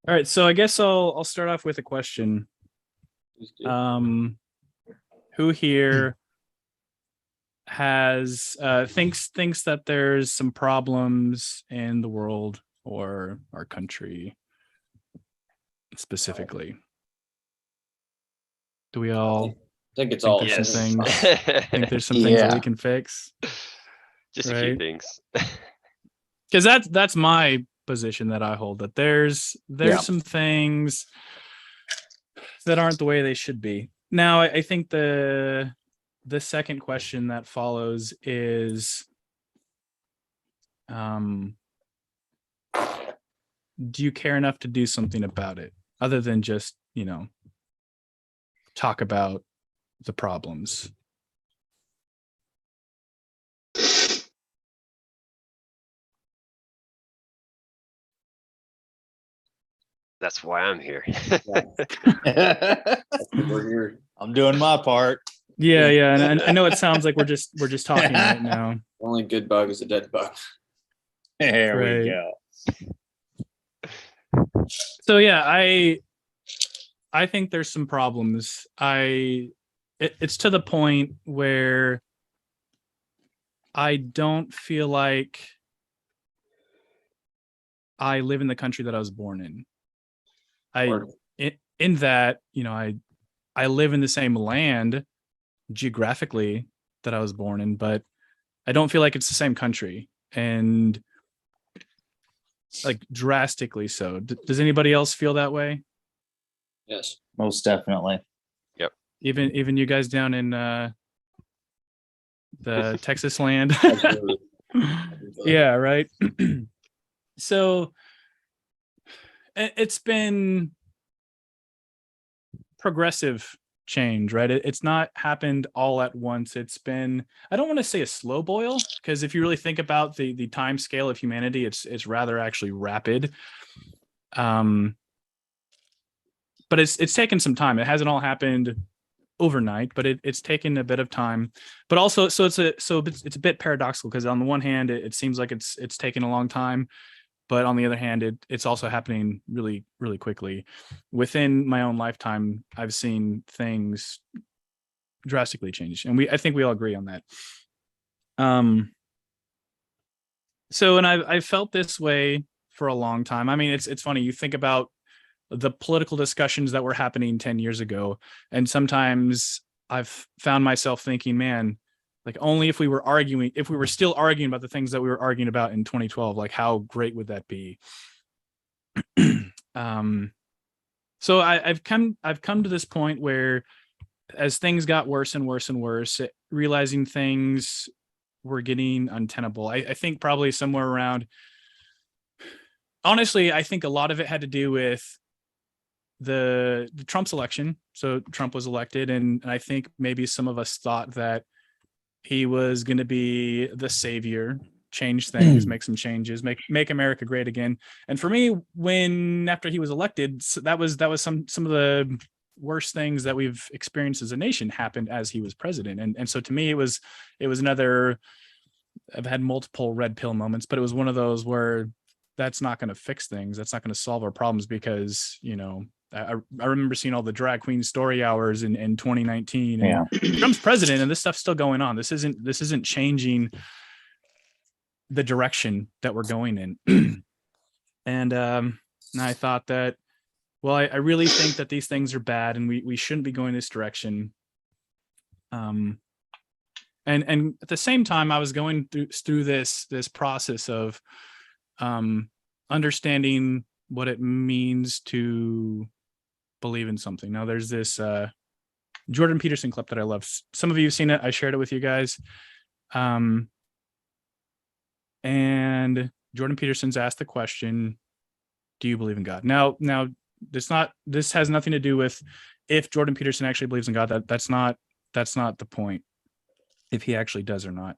All right, so I guess I'll start off with a question. Who here has thinks that there's some problems in the world or our country specifically? Do we all think it's think all there's some yes. things? Think there's some things that we can fix? Just a few Right? things. Because that's my position that I hold, that there's some things that aren't the way they should be. Now, I think the second question that follows is, do you care enough to do something about it other than just, talk about the problems? That's why I'm here. We're here. I'm doing my part. Yeah, and I know it sounds like we're just talking right now. The only good bug is a dead bug. There Right. we go. So yeah, I think there's some problems. It's to the point where I don't feel like I live in the country that I was born in. In that, I live in the same land geographically that I was born in, but I don't feel like it's the same country, and like drastically so. Does anybody else feel that way? Yes, most definitely. Yep. Even you guys down in the Texas land. Yeah, right. So it's been progressive change, right? It's not happened all at once. It's been, I don't want to say a slow boil, because if you really think about the time scale of humanity, it's rather actually rapid. But it's taken some time. It hasn't all happened overnight, but it's taken a bit of time. But also, so it's a bit paradoxical, because on the one hand, it seems like it's taken a long time, but on the other hand, it's also happening really, really quickly. Within my own lifetime, I've seen things drastically change, and I think we all agree on that. So, and I've felt this way for a long time. I mean, it's funny. You think about the political discussions that were happening 10 years ago, and sometimes I've found myself thinking, man, like, only if we were still arguing about the things that we were arguing about in 2012, like, how great would that be? So I've come to this point where, as things got worse and worse and worse, realizing things were getting untenable. I think probably somewhere around, honestly, I think a lot of it had to do with the Trump's election. So Trump was elected, and I think maybe some of us thought that he was going to be the savior, change things, make some changes, make America great again. And for me, after he was elected, that was some of the worst things that we've experienced as a nation happened as he was president. And so to me, it was another, I've had multiple red pill moments, but it was one of those where that's not going to fix things. That's not going to solve our problems, because, I remember seeing all the drag queen story hours in 2019, and Trump's president, and this stuff's still going on. This isn't changing the direction that we're going in. And I thought that, well, I really think that these things are bad, and we shouldn't be going this direction. And at the same time, I was going through this process of understanding what it means to believe in something. Now, there's this Jordan Peterson clip that I love. Some of you have seen it. I shared it with you guys. And Jordan Peterson's asked the question, do you believe in God? Now this has nothing to do with if Jordan Peterson actually believes in God. That's not the point, if he actually does or not,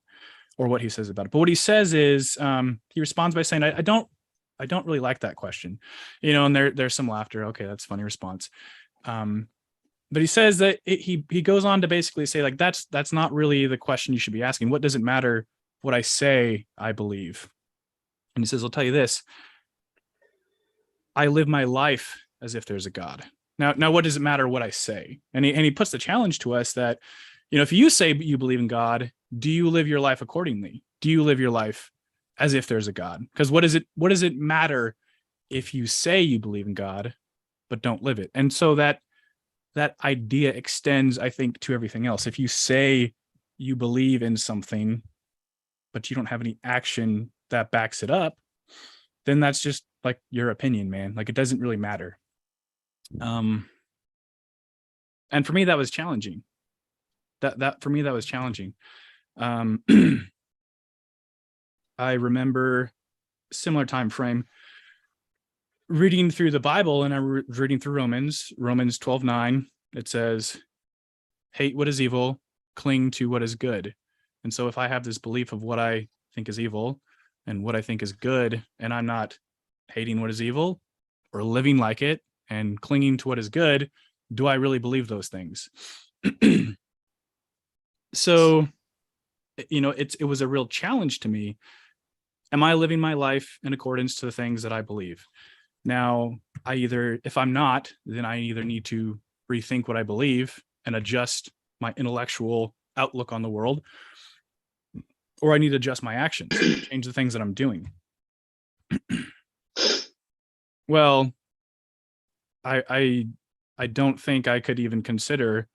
or what he says about it. But what he says is, he responds by saying, I don't really like that question, and there's some laughter. Okay, that's a funny response. But he says that he goes on to basically say, like, that's not really the question you should be asking. What does it matter what I say I believe? And he says, I'll tell you this. I live my life as if there's a God. Now, what does it matter what I say? And he puts the challenge to us that, if you say you believe in God, do you live your life accordingly? Do you live your life as if there's a God? Because what does it matter if you say you believe in God, but don't live it? And so that idea extends, I think, to everything else. If you say you believe in something, but you don't have any action that backs it up, then that's just like your opinion, man. Like, it doesn't really matter. And for me, that was challenging. That for me, that was challenging. I remember a similar time frame reading through the Bible, and I was reading through Romans 12:9. It says, hate what is evil, cling to what is good. And so if I have this belief of what I think is evil and what I think is good, and I'm not hating what is evil or living like it and clinging to what is good, do I really believe those things? So, it was a real challenge to me. Am I living my life in accordance to the things that I believe? Now, if I'm not, then I either need to rethink what I believe and adjust my intellectual outlook on the world, or I need to adjust my actions, change the things that I'm doing. Well, I don't think I could even consider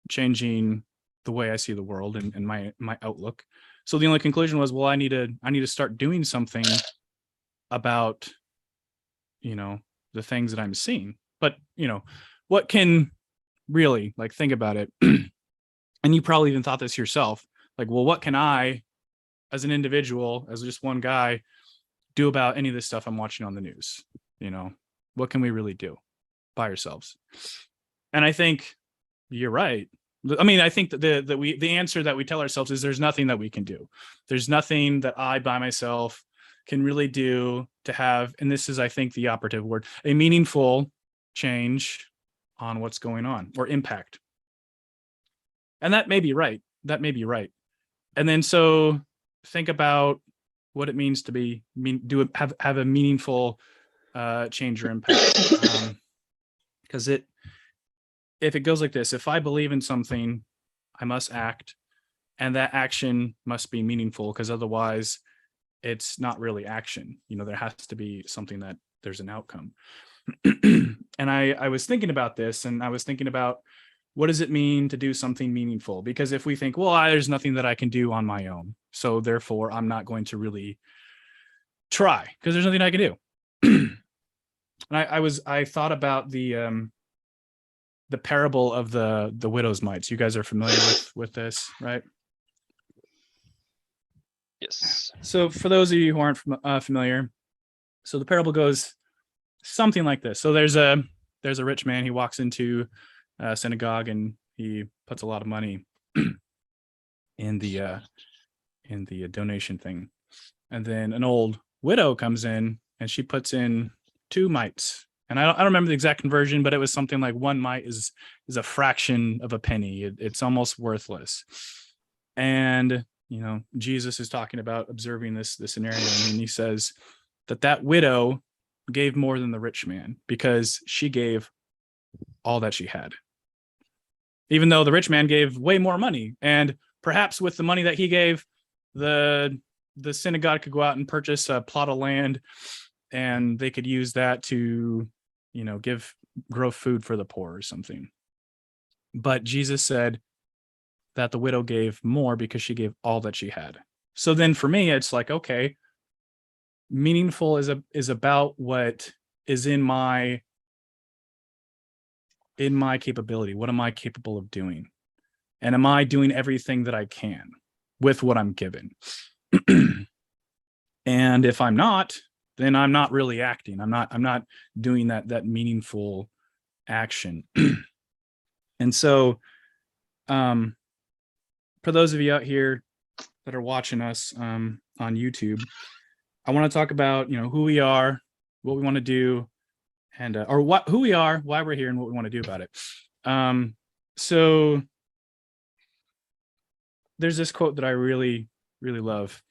changing the way I see the world and my outlook. So the only conclusion was, well, I need to start doing something about, the things that I'm seeing. But, what can really, like, think about it. And you probably even thought this yourself, like, well, what can I, as an individual, as just one guy, do about any of this stuff I'm watching on the news? What can we really do by ourselves? And I think you're right. I mean, I think that the answer that we tell ourselves is there's nothing that we can do. There's nothing that I by myself can really do to have, and this is, I think, the operative word, a meaningful change on what's going on, or impact. And that may be right. And then so think about what it means to have a meaningful change or impact. Because if it goes like this, if I believe in something, I must act, and that action must be meaningful, because otherwise it's not really action. There has to be something that there's an outcome. And I was thinking about this, and I was thinking about, what does it mean to do something meaningful? Because if we think, well, there's nothing that I can do on my own, so therefore I'm not going to really try, because there's nothing I can do. And I thought about the parable of the widow's mites. You guys are familiar with this, right? Yes. So for those of you who aren't familiar, so the parable goes something like this. So there's a rich man. He walks into a synagogue, and he puts a lot of money in the donation thing. And then an old widow comes in, and she puts in 2 mites. And I don't remember the exact conversion, but it was something like 1 mite is a fraction of a penny. It's almost worthless. And Jesus is talking about observing this scenario, and he says that widow gave more than the rich man, because she gave all that she had. Even though the rich man gave way more money, and perhaps with the money that he gave, the synagogue could go out and purchase a plot of land, and they could use that to, grow food for the poor or something. But Jesus said that the widow gave more because she gave all that she had. So then for me, it's like, okay, meaningful is about what is in my capability. What am I capable of doing? And am I doing everything that I can with what I'm given? And if I'm not, then I'm not really acting. I'm not doing that meaningful action. And so, for those of you out here that are watching us on YouTube, I want to talk about who we are, what we want to do, and who we are, why we're here, and what we want to do about it. So there's this quote that I really, really love.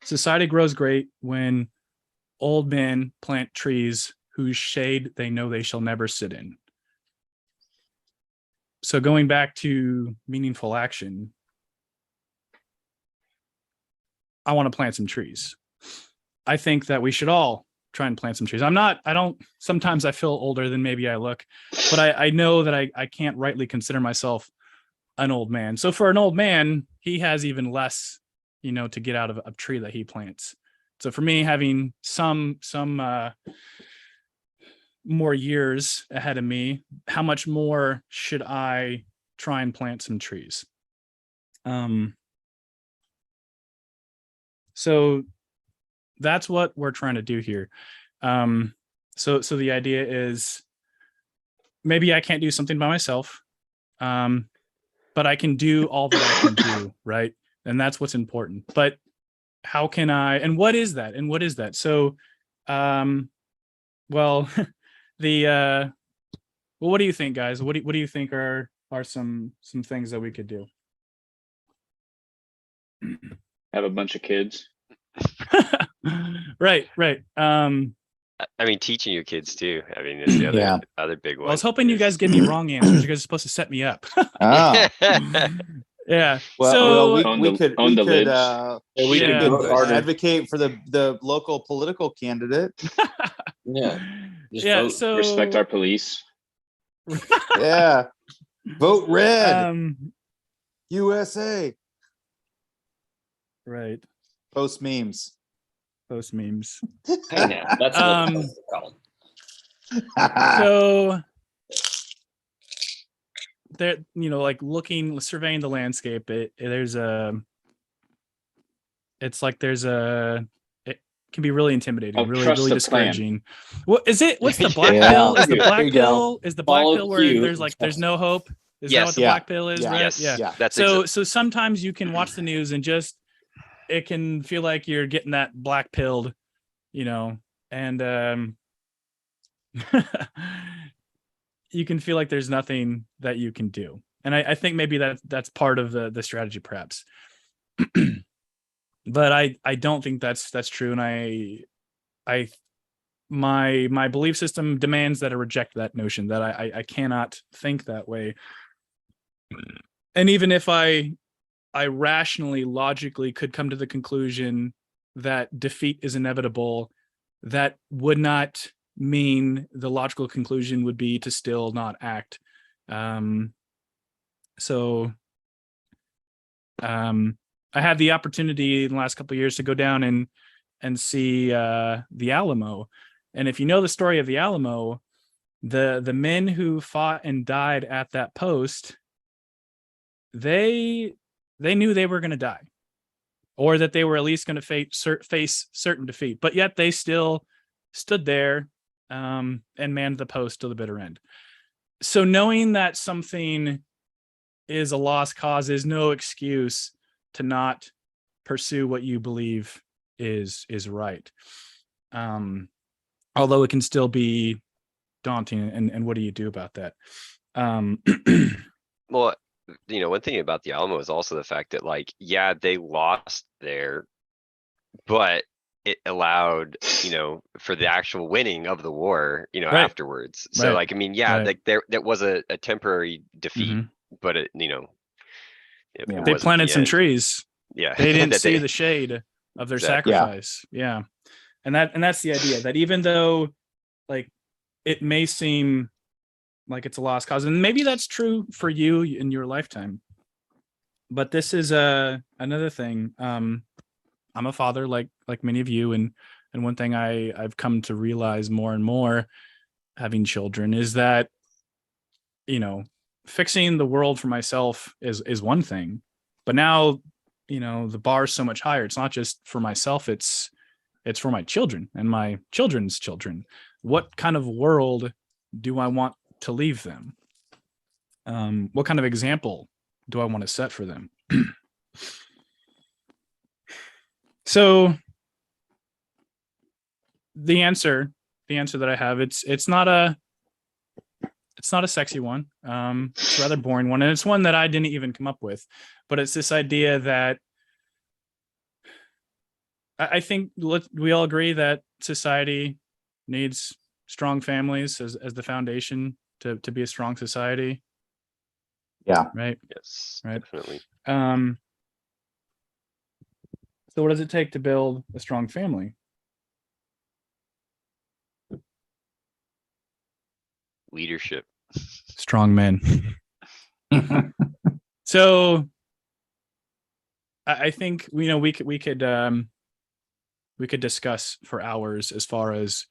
Society grows great when old men plant trees whose shade they know they shall never sit in. So going back to meaningful action, I want to plant some trees. I think that we should all try and plant some trees. Sometimes I feel older than maybe I look, but I know that I can't rightly consider myself an old man. So for an old man, he has even less, to get out of a tree that he plants. So for me, having some more years ahead of me, how much more should I try and plant some trees? So that's what we're trying to do here. So the idea is maybe I can't do something by myself, but I can do all that I can do, right? And that's what's important. But how can I, and what is that? And what is that? So, well, what do you think, guys? What do you think are some things that we could do? Have a bunch of kids. Right. I mean, teaching your kids too. I mean, it's the other Yeah. other big one. I was hoping you guys give me wrong answers. You guys are supposed to set me up. Oh, Yeah. well, So we On could the libs. We Yeah. can vote harder. advocate for the local political candidate. Yeah. Just yeah. vote. So Respect our police. Yeah, vote red. um, USA. right. Post memes. Post memes. Hey, now, that's Um, what it's called. So there, like surveying the landscape, it can be really intimidating, Oh, really, trust really the plan. discouraging. What is it? What's the black Yeah. pill? Is the There black you go. pill? Is the black Follow pill where cue. there's no hope? Is that Yes. what the Yeah. black pill is, Yeah. right? Yes. Yeah. Yeah. That's So sometimes you can watch the news and just it can feel like you're getting that black pilled, and you can feel like there's nothing that you can do. And I think maybe that's part of the strategy, perhaps. But I don't think that's true. And my belief system demands that I reject that notion, that I cannot think that way. And even if I rationally, logically could come to the conclusion that defeat is inevitable, that would not mean the logical conclusion would be to still not act. I had the opportunity in the last couple of years to go down and see the Alamo. And if you know the story of the Alamo, the men who fought and died at that post, they knew they were going to die, or that they were at least going to face certain defeat, but yet they still stood there and manned the post to the bitter end. So knowing that something is a lost cause is no excuse to not pursue what you believe is right. Although it can still be daunting, and what do you do about that? Well, one thing about the Alamo is also the fact that, like, yeah, they lost there, but it allowed, for the actual winning of the war, Right. afterwards. So, Right. like, I mean, yeah, Right. like that was a temporary defeat, Mhm. but it Yeah. They wasn't planted the some end. trees. Yeah. They didn't that see the shade of their Exactly. sacrifice. Yeah. And that's the idea, that even though, like, it may seem like it's a lost cause, and maybe that's true for you in your lifetime, but this is another thing. I'm a father, like many of you, and one thing I've come to realize more and more, having children, is that fixing the world for myself is one thing, but now the bar is so much higher. It's not just for myself, it's for my children and my children's children. What kind of world do I want to leave them? What kind of example do I want to set for them? So the answer that I have, it's not a sexy one. It's a rather boring one, and it's one that I didn't even come up with. But it's this idea that I think we all agree that society needs strong families as the foundation to be a strong society. Yeah. Right. Yes, Right. definitely. So what does it take to build a strong family? Leadership. Strong men. So I think we could discuss for hours as far as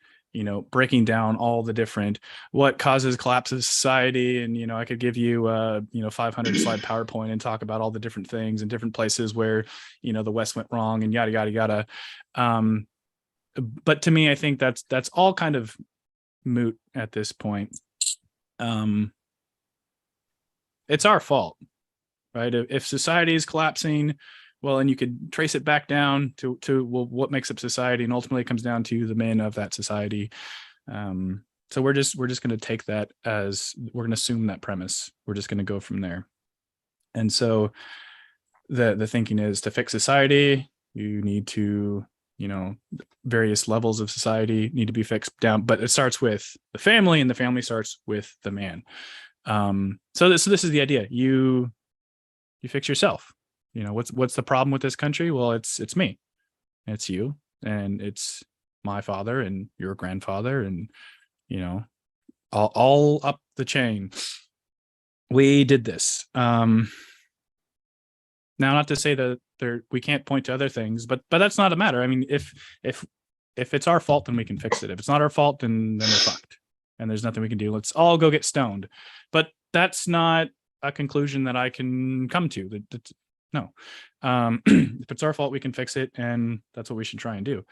breaking down all the different what causes collapse of society, and I could give you 500 slide PowerPoint and talk about all the different things and different places where the West went wrong and yada yada yada. But to me, I think that's all kind of moot at this point. It's our fault, right? If society is collapsing, well, and you could trace it back down to well, what makes up society, and ultimately it comes down to the men of that society. So we're just going to take that as we're going to assume that premise. We're just going to go from there. And so the thinking is to fix society, you need to various levels of society need to be fixed down, but it starts with the family, and the family starts with the man. So this is the idea. You fix yourself. What's the problem with this country? Well, it's me, it's you, and it's my father and your grandfather, and all up the chain. We did this. Now, not to say that we can't point to other things, but that's not a matter. I mean, if it's our fault, then we can fix it. If it's not our fault, then we're fucked, and there's nothing we can do. Let's all go get stoned. But that's not a conclusion that I can come to. No. If it's our fault, we can fix it, and that's what we should try and do.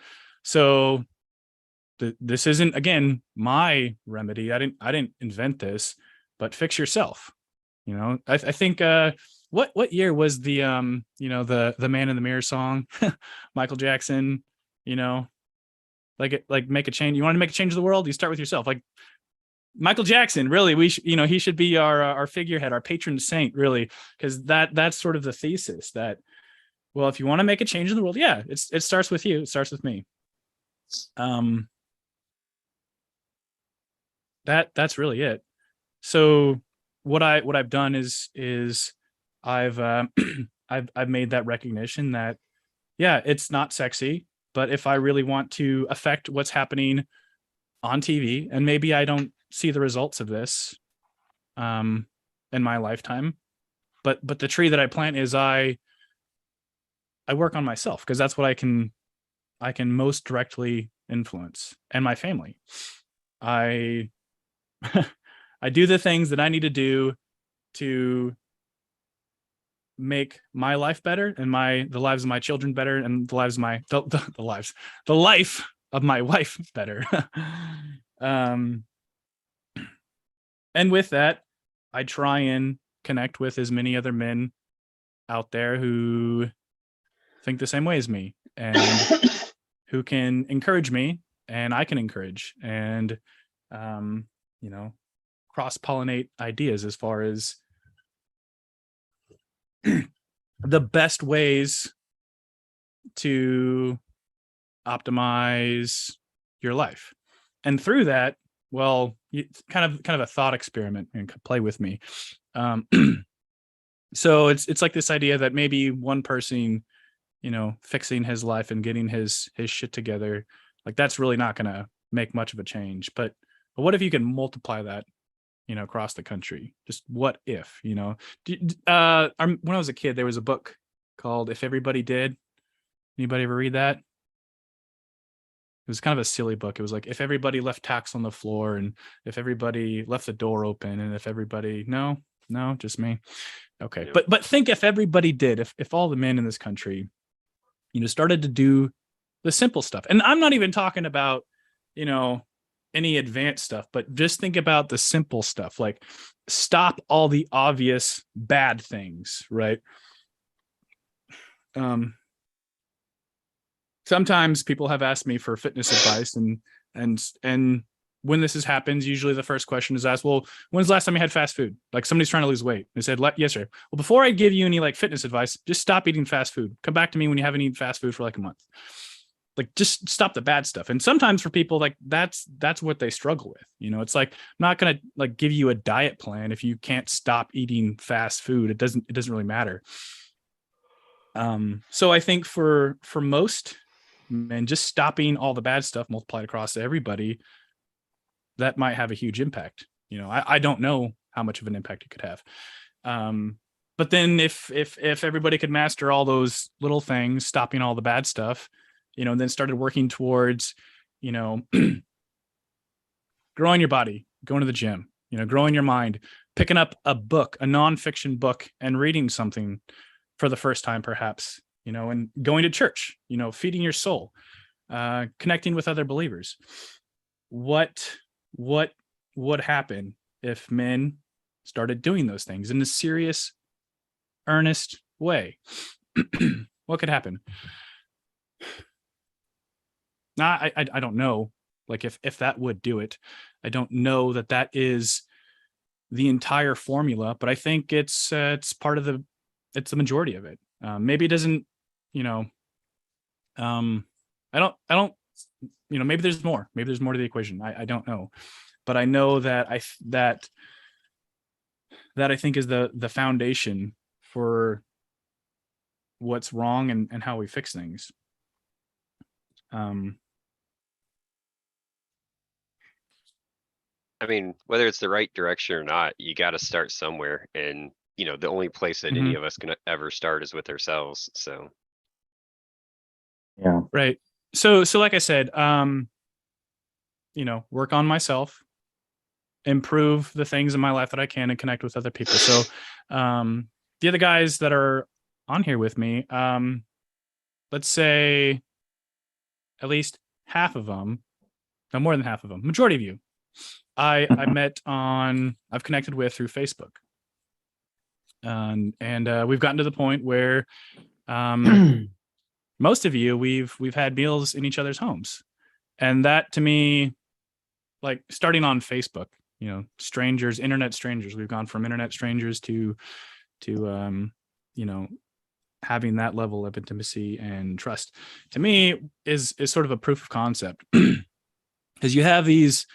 So this isn't, again, my remedy. I didn't invent this, but fix yourself. I think what year was the the Man in the Mirror song? Michael Jackson, like make a change. You want to make a change in the world? You start with yourself. Like Michael Jackson, really, he should be our figurehead, our patron saint, really, because that's sort of the thesis that, well, if you want to make a change in the world, yeah, it starts with you. It starts with me. That's really it. So what I've done is I've I've made that recognition that, yeah, it's not sexy, but if I really want to affect what's happening on TV, and maybe I don't see the results of this in my lifetime, but the tree that I plant is I work on myself, because that's what I can most directly influence, and my family. I I do the things that I need to do to make my life better, and the lives of my children better, and the lives of the life of my wife better. And with that, I try and connect with as many other men out there who think the same way as me, and who can encourage me, and I can encourage, and cross-pollinate ideas as far as the best ways to optimize your life. And through that, well, kind of a thought experiment, and play with me. So it's like this idea that maybe one person, fixing his life and getting his shit together, like that's really not going to make much of a change. But what if you can multiply that, across the country? Just what if, when I was a kid, there was a book called If Everybody Did. Anybody ever read that? It was kind of a silly book. It was like, if everybody left tacks on the floor, and if everybody left the door open, and if everybody, no, just me. Okay. Yep. But think if everybody did, if all the men in this country, started to do the simple stuff. And I'm not even talking about, any advanced stuff, but just think about the simple stuff, like stop all the obvious bad things, right? Sometimes people have asked me for fitness advice, and when this happens, usually the first question is asked, well, when's the last time you had fast food? Like somebody's trying to lose weight. They said, yesterday. Well, before I give you any like fitness advice, just stop eating fast food. Come back to me when you haven't eaten fast food for like a month. like just stop the bad stuff. And sometimes for people, like that's what they struggle with. You know, it's like, I'm not going to like give you a diet plan if you can't stop eating fast food. It doesn't really matter. So I think for most men, just stopping all the bad stuff multiplied across everybody, that might have a huge impact. You know, I don't know how much of an impact it could have. But then if everybody could master all those little things, stopping all the bad stuff, you know, and then started working towards, you know, growing your body, going to the gym, you know, growing your mind, picking up a book, a nonfiction book, and reading something for the first time, perhaps, you know, and going to church, you know, feeding your soul, connecting with other believers. What would happen if men started doing those things in a serious, earnest way? What could happen? I don't know, like if that would do it. I don't know that is the entire formula, but I think it's part of it's the majority of it. Maybe it doesn't, you know, I don't, you know, maybe there's more to the equation. I don't know, but I know that that I think is the foundation for what's wrong and how we fix things. I mean, whether it's the right direction or not, you got to start somewhere. And, you know, the only place that any of us can ever start is with ourselves. So. Yeah. Right. So like I said, you know, work on myself, improve the things in my life that I can, and connect with other people. So, the other guys that are on here with me, let's say at least half of them, no, more than half of them, majority of you, I I've connected with through Facebook. And we've gotten to the point where, most of you, we've had meals in each other's homes. And that, to me, like starting on Facebook, you know, strangers, internet strangers, we've gone from internet strangers to you know, having that level of intimacy and trust, to me is sort of a proof of concept. Because you have these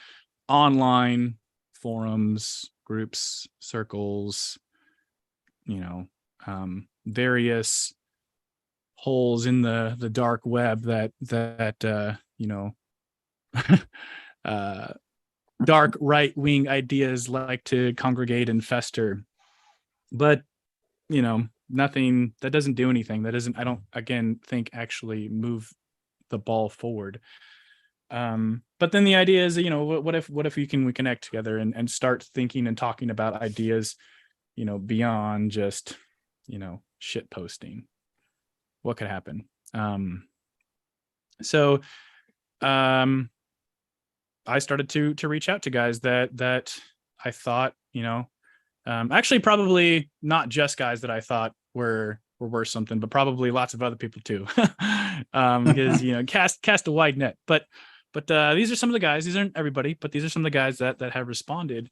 online forums, groups, circles, you know, various holes in the dark web that you know, dark right-wing ideas like to congregate and fester. But, you know, nothing that doesn't do anything. That doesn't, I don't, again, think actually move the ball forward. But then the idea is, you know, what if we connect together and start thinking and talking about ideas, you know, beyond just, you know, shit posting. What could happen? So I started to reach out to guys that I thought, you know, actually probably not just guys that I thought were worth something, but probably lots of other people too. Because, you know, cast a wide net. But these are some of the guys. These aren't everybody, but these are some of the guys that have responded,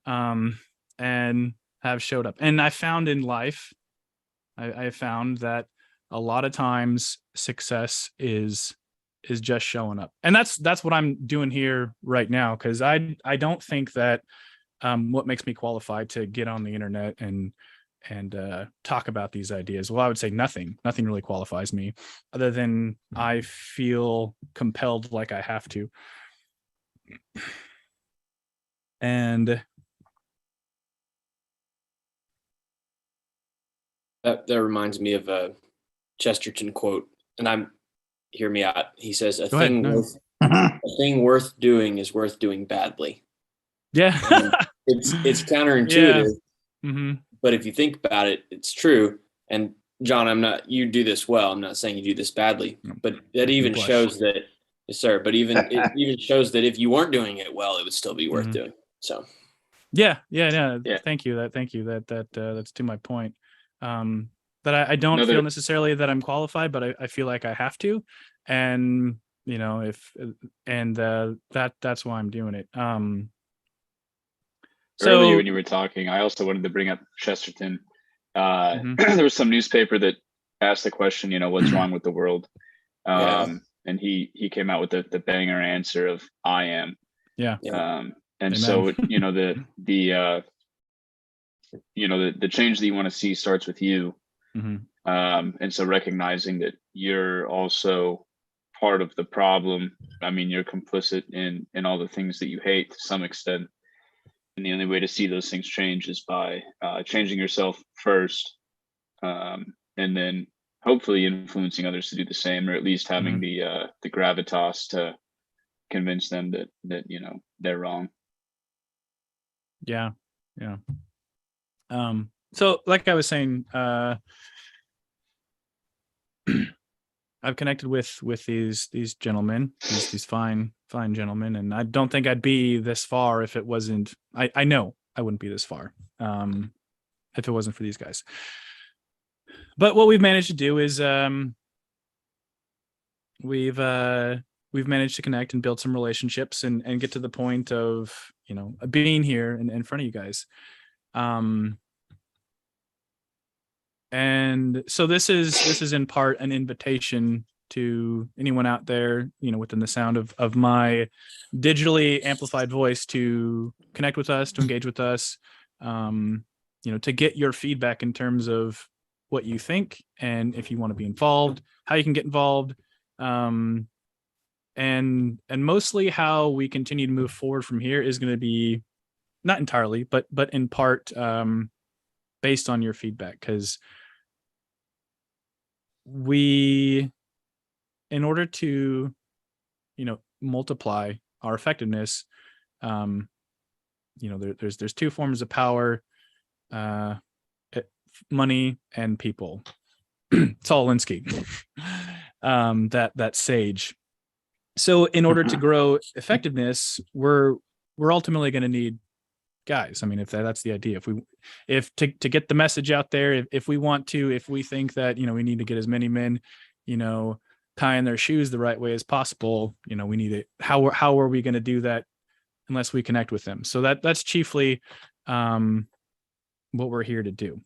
and have showed up. And I found in life, I found that a lot of times success is just showing up. And that's what I'm doing here right now. Cause I don't think that, what makes me qualified to get on the internet and talk about these ideas. Well, I would say nothing really qualifies me, other than I feel compelled, like I have to. And That reminds me of a Chesterton quote, and hear me out. He says, Go ahead. No. a thing worth doing is worth doing badly. Yeah. It's counterintuitive, Mm-hmm. but if you think about it, it's true. And John, you do this well. I'm not saying you do this badly, but that even shows that, yes, sir. But it even shows that if you weren't doing it well, it would still be worth doing. So. Yeah. Thank you. That's to my point. That I don't feel necessarily that I'm qualified, but I feel like I have to. And, you know, that's why I'm doing it. Earlier when you were talking, I also wanted to bring up Chesterton. There was some newspaper that asked the question, you know, what's wrong with the world? and he came out with the banger answer of I am. Yeah. And Amen. so, you know, the change that you want to see starts with you. And so recognizing that you're also part of the problem. I mean, you're complicit in all the things that you hate to some extent. And the only way to see those things change is by changing yourself first, and then hopefully influencing others to do the same, or at least having the gravitas to convince them that you know they're wrong. Yeah. So like I was saying, I've connected with these gentlemen, these fine gentlemen, and I don't think I'd be this far if it wasn't. I know I wouldn't be this far if it wasn't for these guys. But what we've managed to do is we've managed to connect and build some relationships and get to the point of, you know, being here in front of you guys. And so this is in part an invitation to anyone out there, you know, within the sound of my digitally amplified voice, to connect with us, to engage with us, you know, to get your feedback in terms of what you think, and if you want to be involved, how you can get involved, and mostly how we continue to move forward from here is going to be not entirely, but in part based on your feedback, because we, in order to, you know, multiply our effectiveness, you know, there's two forms of power, money and people. It's all Linsky, that sage. So in order to grow effectiveness, we're ultimately going to need guys. I mean, if that's the idea, if to get the message out there, if we think that, you know, we need to get as many men, you know, tying their shoes the right way as possible, you know, we need it. How are we going to do that unless we connect with them? So that's chiefly what we're here to do.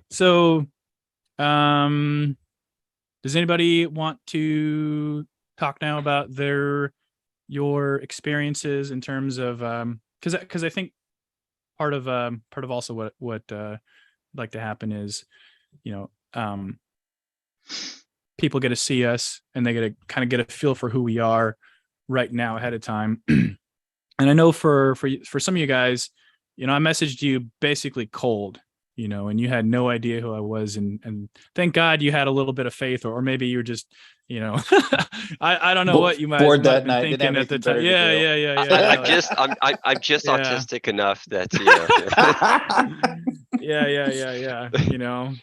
So does anybody want to talk now about your experiences in terms of because I think part of also what like to happen is, you know, people get to see us and they get to kind of get a feel for who we are right now ahead of time. And I know for some of you guys, you know, I messaged you basically cold, you know, and you had no idea who I was, and thank God you had a little bit of faith, or maybe you were just, you know, I don't know what you might Bored have that been night, thinking at the time. Yeah. I'm just Yeah. autistic enough that, you know. yeah, you know.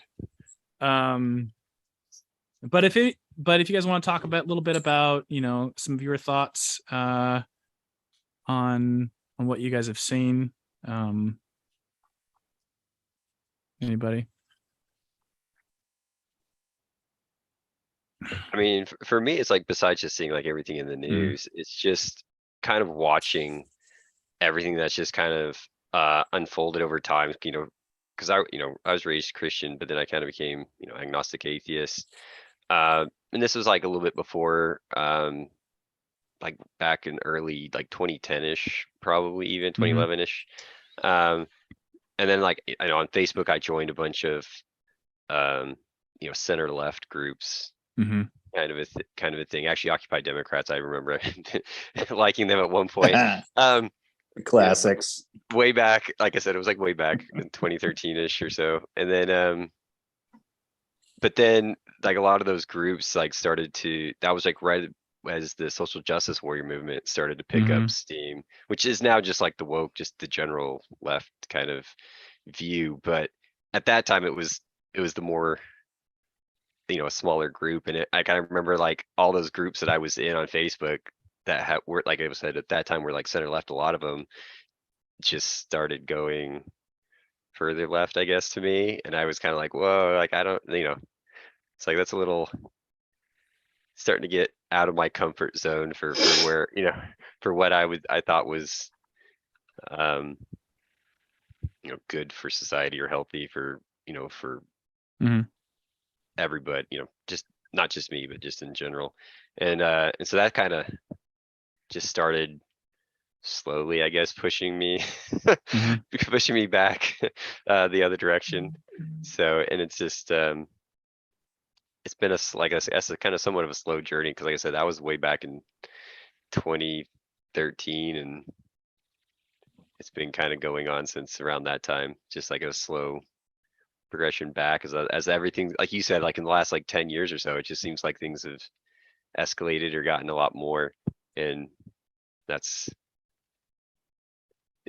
But if you guys want to talk about a little bit about, you know, some of your thoughts on what you guys have seen, anybody? I mean, for me, it's like, besides just seeing like everything in the news, it's just kind of watching everything that's just kind of unfolded over time, you know, because I was raised Christian, but then I kind of became, you know, agnostic atheist. And this was like a little bit before, like back in early, like 2010-ish, probably even 2011-ish. And then, like, I know on Facebook, I joined a bunch of, you know, center left groups. Kind of a thing. Actually, Occupy Democrats, I remember liking them at one point. Classics. Way back, like I said, it was like way back in 2013-ish or so. And then but then like a lot of those groups like that was like right as the social justice warrior movement started to pick up steam, which is now just like the woke, just the general left kind of view. But at that time it was the more, you know, a smaller group. And I kind of remember like all those groups that I was in on Facebook that were, like I said, at that time were like center left. A lot of them just started going further left, I guess, to me. And I was kind of like, whoa, like, I don't, you know, it's like, that's a little starting to get out of my comfort zone for where, you know, for what I thought was, you know, good for society or healthy for, you know, for everybody, just not just me, but just in general. And so that kind of just started slowly, I guess, pushing me, pushing me back the other direction. So, and it's just, it's been like I said, a kind of somewhat of a slow journey. Cause like I said, that was way back in 2013, and it's been kind of going on since around that time, just like a slow progression back as everything, like you said, like in the last like 10 years or so, it just seems like things have escalated or gotten a lot more. And that's,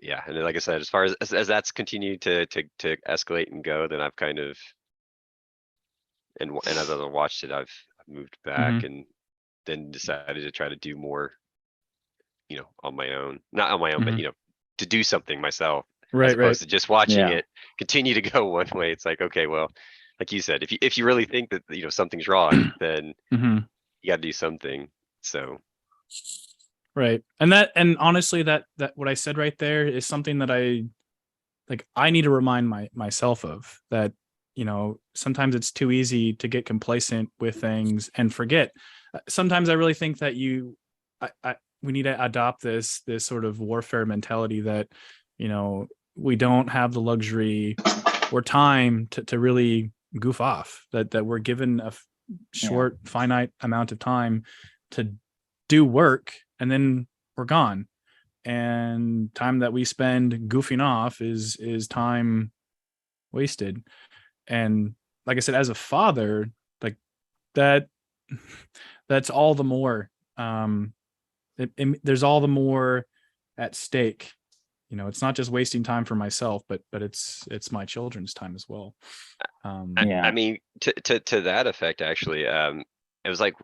yeah. And then, like I said, as far as that's continued to escalate and go, then I've kind of, and as I've watched it, I've moved back and then decided to try to do more, on my own, not on my own, but to do something myself, as opposed to just watching it continue to go one way. It's like, okay, well, like you said, if you really think that, something's wrong, then you got to do something. So. Right. And honestly, that what I said right there is something that I need to remind myself of, that, sometimes it's too easy to get complacent with things and forget. Sometimes I really think that we need to adopt this sort of warfare mentality that, we don't have the luxury or time to really goof off, that we're given a short, finite amount of time to do work, and then we're gone. And time that we spend goofing off is time wasted. And like I said, as a father, like that's all the more, there's all the more at stake. It's not just wasting time for myself, but it's my children's time as well. I mean, to that effect, actually, it was like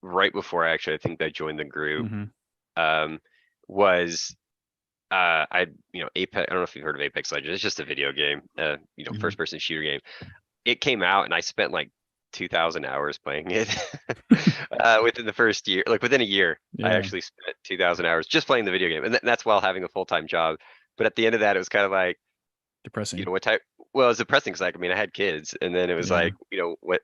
right before I think I joined the group, was Apex. I don't know if you've heard of Apex Legends. It's just a video game, first person shooter game. It came out and I spent like 2,000 hours playing it within the first year. Like within a year, I actually spent 2,000 hours just playing the video game, and that's while having a full-time job. But at the end of that, it was kind of like depressing. What type? Well, it was depressing because, like, I mean, I had kids, and then it was like, what?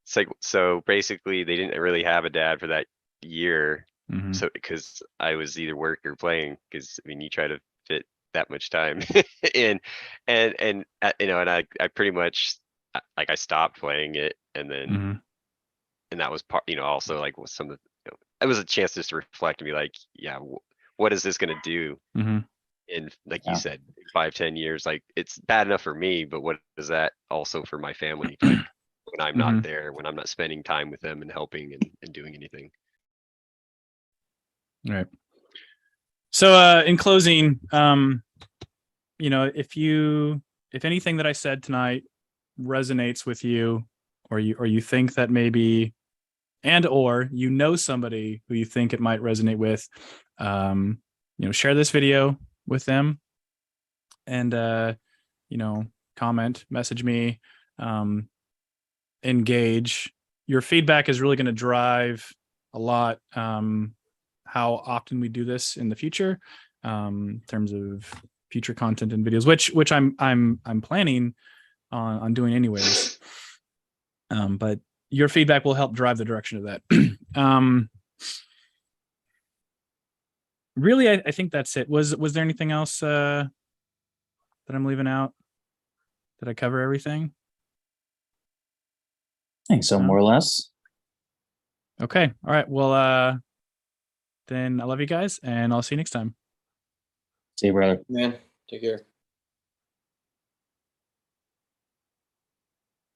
It's like, so basically, they didn't really have a dad for that year. So because I was either work or playing, because I mean, you try to fit that much time in, and I pretty much, like, I stopped playing it, and then and that was part, also like with some of the, it was a chance just to reflect and be like, yeah, what is this gonna do? And like you said, 5-10 years, like, it's bad enough for me, but what is that also for my family? Like, when I'm not there, when I'm not spending time with them and helping and doing anything. Right. So in closing, if anything that I said tonight resonates with you, or you think that maybe, or somebody who you think it might resonate with, share this video with them, and comment, message me, engage. Your feedback is really going to drive a lot how often we do this in the future, in terms of future content and videos, which I'm planning on doing anyways. But your feedback will help drive the direction of that. Really, I think that's it. Was there anything else that I'm leaving out? Did I cover everything? I think so, more or less. Okay. All right. Well, then I love you guys, and I'll see you next time. See you, brother. Man, take care.